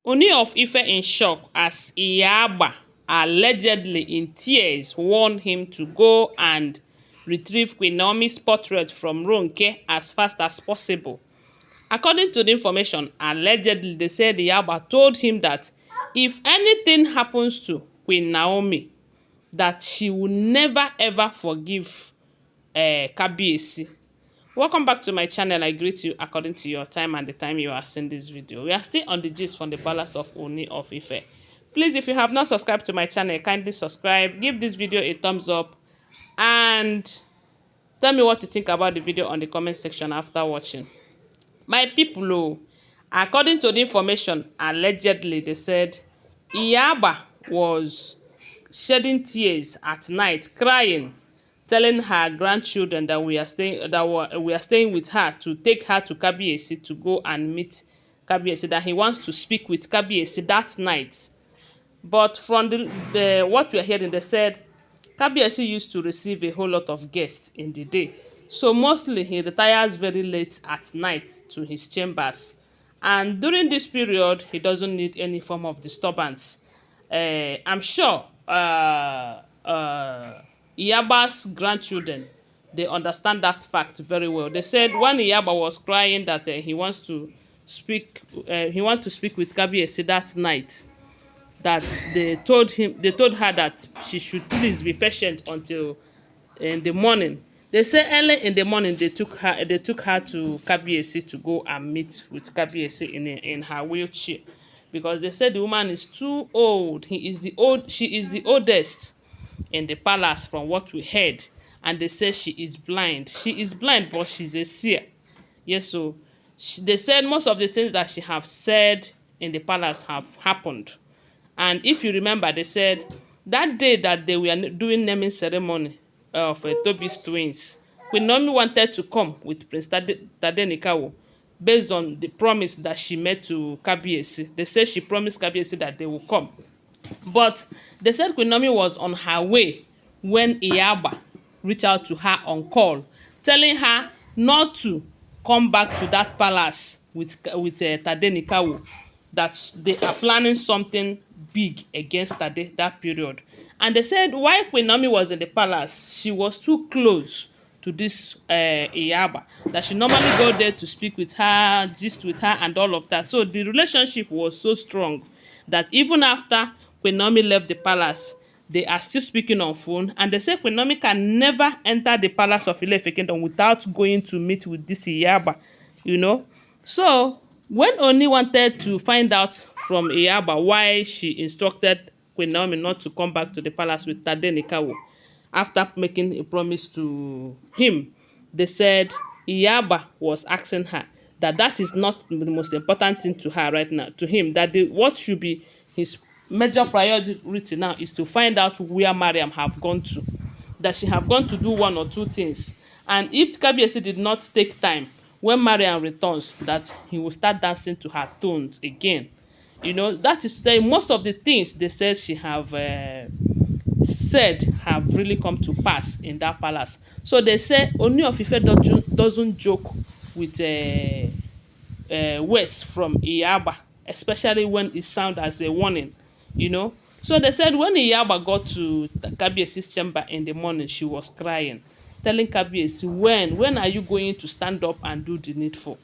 Ooni of Ife in shock as Iyagba, allegedly in tears, warned him to go and retrieve Queen Naomi's portrait from Ronke as fast as possible. According to the information, allegedly they said Yaba told him that if anything happens to Queen Naomi, that she will never ever forgive Kabiyesi. Welcome back to my channel. I greet you according to your time and the time you are seeing this video. We are still on the gist from the palace of Ooni of Ife. Please, if you have not subscribed to my channel, kindly subscribe, give this video a thumbs up, and tell me what you think about the video on the comment section after watching. My people, according to the information, allegedly they said Yaba was shedding tears at night, crying, telling her grandchildren that we are staying with her, to take her to Kabiyesi to go and meet Kabiyesi, that he wants to speak with Kabiyesi that night. But from the what we are hearing, they said Kabiyesi used to receive a whole lot of guests in the day. So mostly he retires very late at night to his chambers. And during this period, he doesn't need any form of disturbance. I'm sure Yaba's grandchildren, they understand that fact very well. They said when Yaba was crying that he wants to speak with Kabiyesi that night, that they told her that she should please be patient until in the morning. They say early in the morning they took her to Kabiyesi to go and meet with Kabiyesi in her wheelchair, because they said the woman is too old. She is the oldest in the palace from what we heard, and they say she is blind. She is blind, but she's a seer. Yes, so they said most of the things that she have said in the palace have happened. And if you remember, they said that day that they were doing naming ceremony of Tobi's twins, Queen Naomi wanted to come with Prince Tadenikawo based on the promise that she made to Kabiyesi. They said she promised Kabiyesi that they will come. But they said Queen Naomi was on her way when Iyagba reached out to her on call, telling her not to come back to that palace with Tadenikawo, that they are planning something big against Tade that period. And they said while Queen Naomi was in the palace, she was too close to this Yaba, that she normally go there to speak with her, gist with her and all of that. So the relationship was so strong that even after Queen Naomi left the palace, they are still speaking on phone. And they say Queen Naomi can never enter the palace of Ile-Ife Kingdom without going to meet with this Yaba, you know. So when Ooni wanted to find out from Yaba why she instructed Queen Naomi not to come back to the palace with Tadenikawo after making a promise to him, they said Yaba was asking her that is not the most important thing to her right now, to him, that what should be his major priority now is to find out where Mariam have gone to, that she have gone to do one or two things. And if Kabiyesi did not take time, when Mariam returns, that he will start dancing to her tunes again. You know, that is to say most of the things they said she have said have really come to pass in that palace. So they say Ooni of Ife doesn't joke with words from Iyagba, especially when it sounds as a warning, you know. So they said when Iyagba got to Kabiyesi's chamber in the morning, she was crying, telling Kabiyesi, when are you going to stand up and do the needful?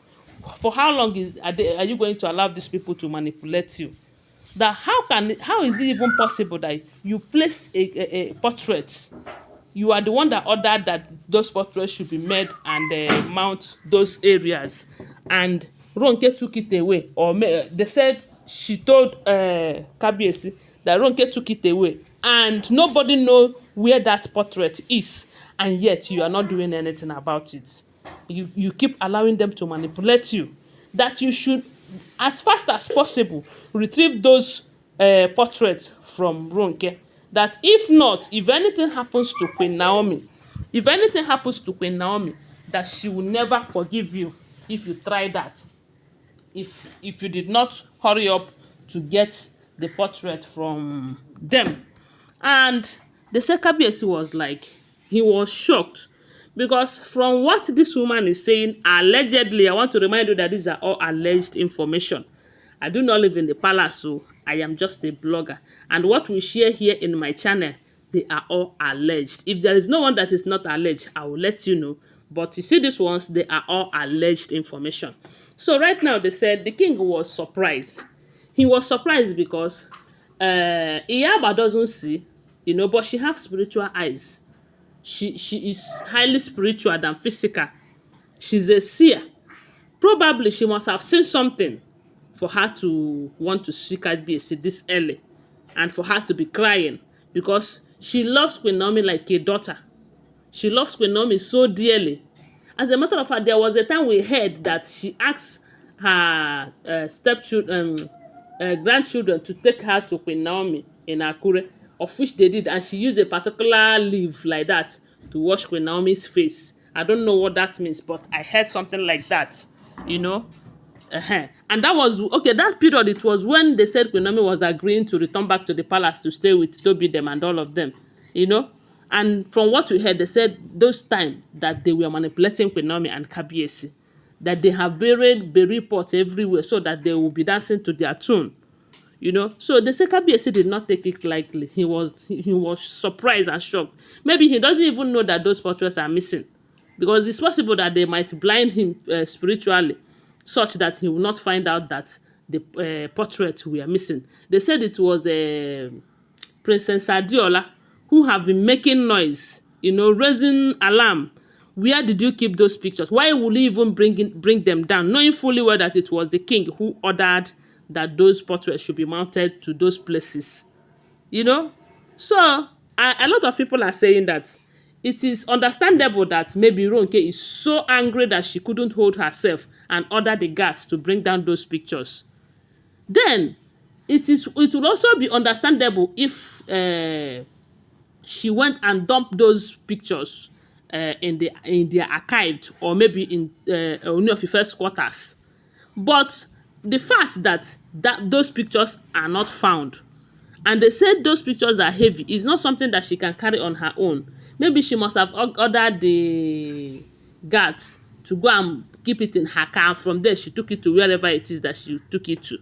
For how long are you going to allow these people to manipulate you? That how is it even possible that you place a portrait? You are the one that ordered that those portraits should be made and mount those areas, and Ronke took it away, or they said she told Kabiyesi that Ronke took it away, and nobody know where that portrait is, and yet you are not doing anything about it. You keep allowing them to manipulate you. That you should, as fast as possible, retrieve those portraits from Ronke. That if not, if anything happens to Queen Naomi, that she will never forgive you if you try that. If you did not hurry up to get the portrait from them. And the Kabiyesi was like, he was shocked, because from what this woman is saying, allegedly, I want to remind you that these are all alleged information. I do not live in the palace, so I am just a blogger. And what we share here in my channel, they are all alleged. If there is no one that is not alleged, I will let you know. But you see these ones, they are all alleged information. So right now, they said the king was surprised. He was surprised because Iyagba doesn't see, but she has spiritual eyes. She is highly spiritual than physical. She's a seer. Probably she must have seen something for her to want to seek out BSc this early and for her to be crying because she loves Queen Naomi like a daughter. She loves Queen Naomi so dearly. As a matter of fact, there was a time we heard that she asked her grandchildren to take her to Queen Naomi in Akure, of which they did, and she used a particular leaf like that to wash Queen Naomi's face. I don't know what that means, but I heard something like that, And that was, okay, that period, it was when they said Queen Naomi was agreeing to return back to the palace to stay with Tobi them and all of them, And from what we heard, they said those times that they were manipulating Queen Naomi and Kabiyesi, that they have buried berry pots everywhere so that they will be dancing to their tune, So they say Kabiyesi did not take it lightly. He was surprised and shocked. Maybe he doesn't even know that those portraits are missing, because it's possible that they might blind him spiritually, such that he will not find out that the portraits were missing. They said it was Princess Adiola who have been making noise, raising alarm. Where did you keep those pictures? Why would you even bring them down, knowing fully well that it was the king who ordered that those portraits should be mounted to those places? So a lot of people are saying that it is understandable that maybe Ronke is so angry that she couldn't hold herself and order the guards to bring down those pictures. Then it will also be understandable if she went and dumped those pictures in their archived, or maybe in Ooni of Ife's quarters. But the fact that those pictures are not found, and they said those pictures are heavy, is not something that she can carry on her own. Maybe she must have ordered the guards to go and keep it in her car. From there, she took it to wherever it is that she took it to.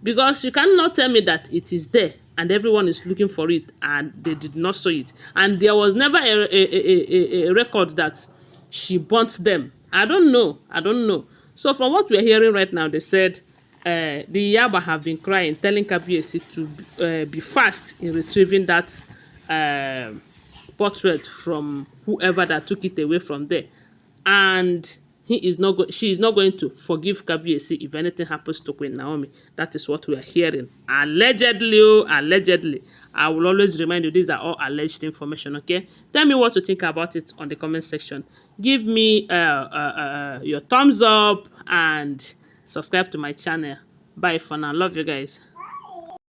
Because you cannot tell me that it is there and everyone is looking for it and they did not saw it. And there was never a record that she burnt them. I don't know. So from what we're hearing right now, they said the Yaba have been crying, telling Kabiyesi to be fast in retrieving that portrait from whoever that took it away from there. And she is not going to forgive Kabiyesi if anything happens to Queen Naomi. That is what we are hearing. Allegedly. I will always remind you, these are all alleged information, okay? Tell me what you think about it on the comment section. Give me your thumbs up and subscribe to my channel. Bye for now. Love you guys.